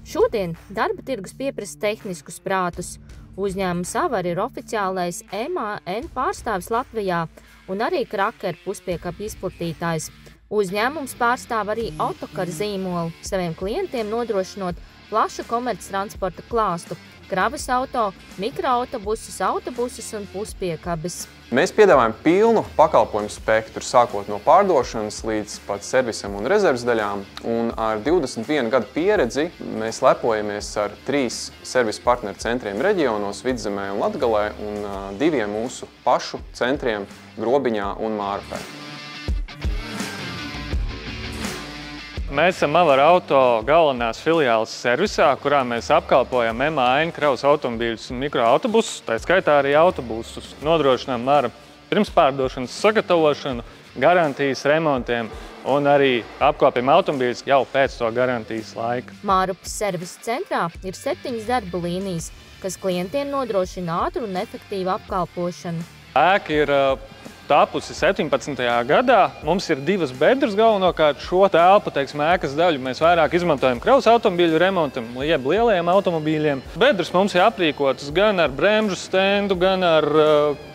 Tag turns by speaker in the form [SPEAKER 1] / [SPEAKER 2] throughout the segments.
[SPEAKER 1] Šodien darba tirgus pieprasa tehniskus prātus. Uzņēmums Avar ir oficiālais MAN pārstāvis Latvijā un arī Kraker puspiekapu izplatītājs. Uzņēmums pārstāv arī Otokar zīmolu, saviem klientiem nodrošinot plašu komerctransporta klāstu, kravas auto, mikroautobusus, autobusus un puspiekabes.
[SPEAKER 2] Mēs piedāvājam pilnu pakalpojumu spektru, sākot no pārdošanas līdz pat servisam un rezerves daļām. Un ar 21 gadu pieredzi mēs lepojamies ar 3 servisa partneru centriem reģionos, Vidzemē un Latgalē, un 2 mūsu pašu centriem Grobiņā un Mārupē.
[SPEAKER 3] Mēs esam Avar Auto galvenās filiāles servisā, kurā mēs apkalpojam MAN kravas automobīļus un mikroautobusus, tā skaitā arī autobusus. Nodrošinām ar pirmspārdošanas sagatavošanu, garantijas remontiem un arī apkalpjam automobīļus jau pēc to garantijas laika.
[SPEAKER 1] Mārupas servisa centrā ir 7 darba līnijas, kas klientiem nodrošina ātru un efektīvu apkalpošanu.
[SPEAKER 3] Ēka ir tapusi 17. gadā. Mums ir 2 bedres galvenokārt. Šo telpu, ēkas daļu mēs vairāk izmantojam kravas automobīļu remontam, jeb lielajiem automobīļiem. Bedres mums ir aprīkotas gan ar bremžu stendu, gan ar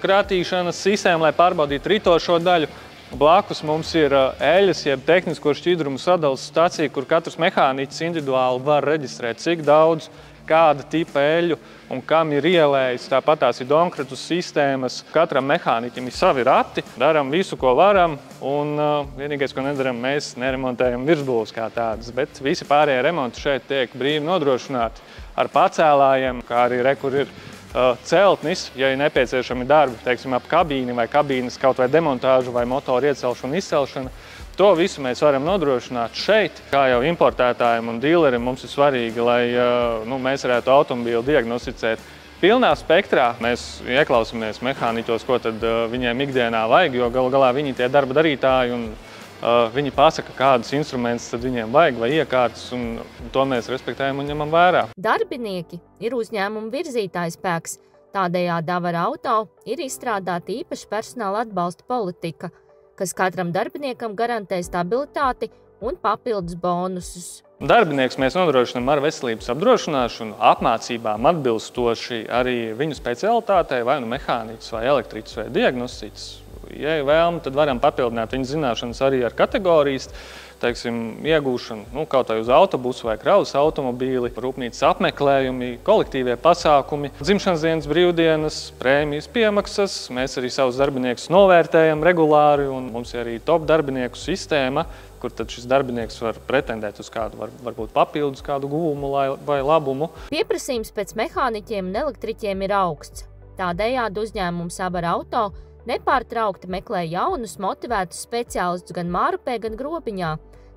[SPEAKER 3] kratīšanas sistēmu, lai pārbaudītu ritošo daļu. Blakus mums ir eļas, jeb tehnisko šķidrumu sadalas stacija, kur katrs mehāniķis individuāli var reģistrēt, cik daudz, kāda tipa eļu un kam ir ielējis. Tāpat tās ir donkratu sistēmas. Katram mehāniķim ir savi rati, darām visu, ko varam, un vienīgais, ko nedaram, mēs neremontējam virsbūves kā tādas, bet visi pārējie remonti šeit tiek brīvi nodrošināti ar pacēlājiem, kā arī kur ir celtnis, ja ir nepieciešami darbi, ap kabīni vai kabīnes kaut vai demontāžu vai motoru iecelšanu, izcelšanu. To visu mēs varam nodrošināt šeit. Kā jau importētājiem un dīleriem mums ir svarīgi, lai mēs varētu automobīlu diagnosticēt pilnā spektrā. Mēs ieklausāmies mehāniķos, ko tad viņiem ikdienā vajag, jo galu galā viņi tie darba darītāji un viņi pasaka, kādus instrumentus tad viņiem vajag vai iekārtas, un to mēs respektējam un ņemam vērā.
[SPEAKER 1] Darbinieki ir uzņēmuma virzītājspēks. Tādējādi Avar Auto ir izstrādāta īpaša personāla atbalsta politika, kas katram darbiniekam garantē stabilitāti un papildus bonusus.
[SPEAKER 3] Darbinieks mēs nodrošinām ar veselības apdrošināšanu, apmācībām atbilstoši arī viņu specialitātei, vai nu mehāniķis, vai elektriķis, vai diagnostiķis. Ja ir vēlme, tad varam papildināt viņu zināšanas arī ar kategorijas, iegūšanu, kaut vai uz autobusu vai kravas automobīli, rūpnīcas apmeklējumi, kolektīvie pasākumi, dzimšanas dienas, brīvdienas, prēmijas piemaksas. Mēs arī savus darbiniekus novērtējam regulāri, un mums ir arī top darbinieku sistēma, kur tad šis darbinieks var pretendēt uz kādu, varbūt papildus kādu guvumu vai labumu.
[SPEAKER 1] Pieprasījums pēc mehāniķiem un elektriķiem ir augsts. Tādējādi uzņēmums Avar Auto nepārtraukti meklē jaunus, motivētus speciālistus gan Mārupē, gan Grobiņā,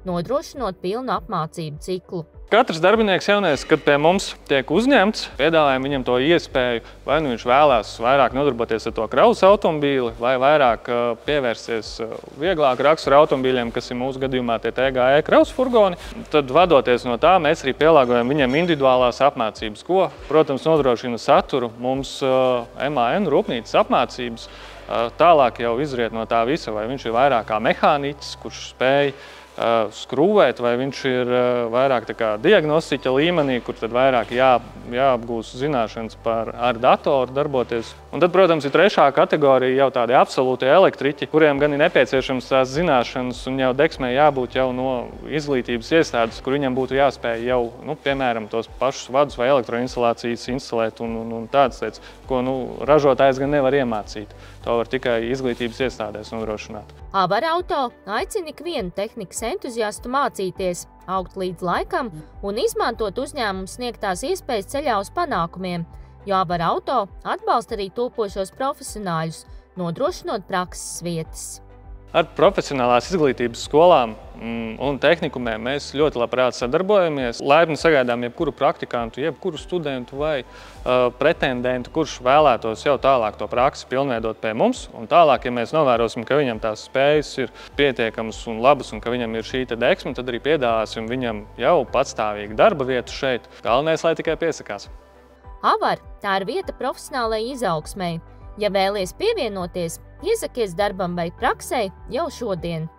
[SPEAKER 1] nodrošinot pilnu apmācību ciklu.
[SPEAKER 3] Katrs darbinieks jaunais, kad pie mums tiek uzņemts, piedāvājam viņam to iespēju, vai nu viņš vēlās vairāk nodarboties ar to kravas automobīli, vai vairāk pievērsties vieglāk rakstura automobīļiem, kas ir mūsu gadījumā tie TGE kravas furgoni. Tad vadoties no tā, mēs arī pielāgojam viņam individuālās apmācības, ko, protams, nodrošina saturu mums MAN rūpnīcas apmācības. Tālāk jau izriet no tā visa, vai viņš ir vairāk kā mehāniķis, kurš spēj skrūvēt, vai viņš ir vairāk diagnostiķa līmenī, kur tad vairāk jāapgūst zināšanas ar datoru darboties. Un tad, protams, ir trešā kategorija jau tādi absolūti elektriķi, kuriem gan ir nepieciešams tās zināšanas un jau deksmē jābūt jau no izglītības iestādes, kur viņam būtu jāspēj jau, piemēram, tos pašus vadus vai elektroinstalācijas instalēt un tādas lietas, ko ražotājs gan nevar iemācīt. To var tikai izglītības iestādēs nodrošināt.
[SPEAKER 1] Avar Auto aicina ikvienu tehnikas entuziastu mācīties, augt līdz laikam un izmantot uzņēmumu sniegtās iespējas ceļā uz panākumiem, jo Avar Auto atbalsta arī topošos profesionāļus, nodrošinot prakses vietas.
[SPEAKER 3] Ar profesionālās izglītības skolām un tehnikumiem mēs ļoti labprāt sadarbojamies. Laipni sagaidām jebkuru praktikantu, jebkuru studentu vai pretendentu, kurš vēlētos jau tālāk to praksi pilnveidot pie mums. Un tālāk, ja mēs novērosim, ka viņam tās spējas ir pietiekamas un labas un ka viņam ir šī deksme, tad arī piedāvāsim viņam jau patstāvīgu darba vietu šeit. Galvenais, lai tikai piesakās.
[SPEAKER 1] Avar – tā ir vieta profesionālajai izaugsmei. Ja vēlies pievienoties, iesakies darbam vai praksei jau šodien.